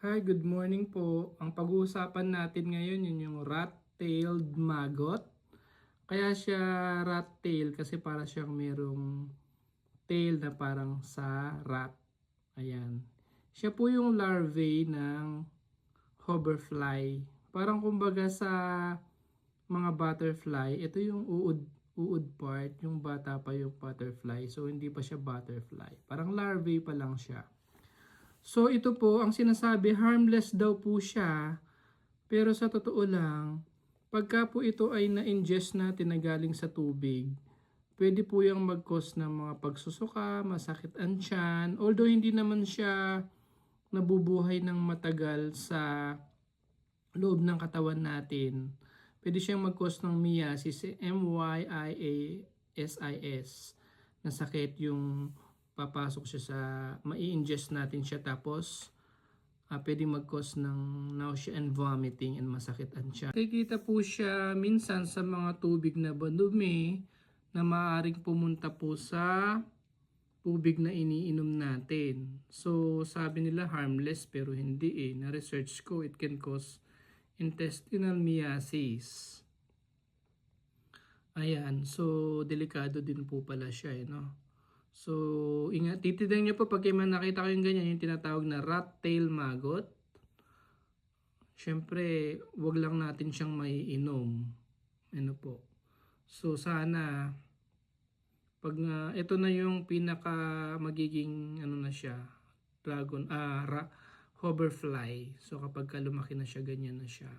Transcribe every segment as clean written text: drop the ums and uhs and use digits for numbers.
Hi, good morning po. Ang pag-uusapan natin ngayon yun yung rat-tailed maggot. Kaya siya rat-tail kasi para siyang merong tail na parang sa rat. Ayan. Siya po yung larvae ng hoverfly. Parang kumbaga sa mga butterfly, ito yung uod part, yung bata pa yung butterfly. So hindi pa siya butterfly. Parang larvae pa lang siya. So ito po, ang sinasabi, harmless daw po siya. Pero sa totoo lang, pagka po ito ay na-ingest natin na galing sa tubig, pwede po yung mag-cause ng mga pagsusuka, masakit ang tiyan. Although hindi naman siya nabubuhay ng matagal sa loob ng katawan natin. Pwede siyang mag-cause ng myiasis, MYIASIS, na sakit yung papasok siya sa, mai-ingest natin siya tapos pwedeng mag-cause ng nausea and vomiting and masakit ang tiyan. Kikita po siya minsan sa mga tubig na madumi na maaaring pumunta po sa tubig na iniinom natin. So sabi nila harmless pero hindi eh. Na-research ko, it can cause intestinal myiasis. Ayan, so delikado din po pala siya eh, no? So, ingat, titignan niyo po pag may nakita kayong ganyan, yung tinatawag na rat tail maggot. Siyempre, wag lang natin siyang maiinom. Ano po. So, sana, pag ito na yung pinaka magiging, ano na siya, hoverfly. So, kapag lumaki na siya, ganyan na siya.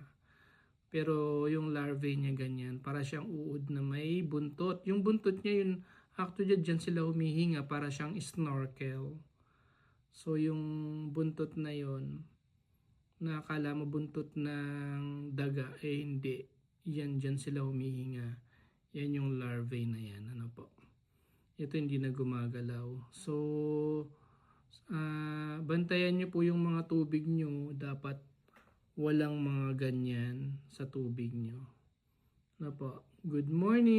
Pero yung larvae niya ganyan, para siyang uod na may buntot. Yung buntot niya yun, actually dyan sila humihinga para siyang snorkel. So yung buntot na yun, na akala mo buntot ng daga, eh hindi. Yan dyan sila humihinga. Yan yung larvae na yan. Ano po? Ito hindi na gumagalaw. So, bantayan nyo po yung mga tubig nyo. Dapat walang mga ganyan sa tubig nyo. Ano po? Good morning!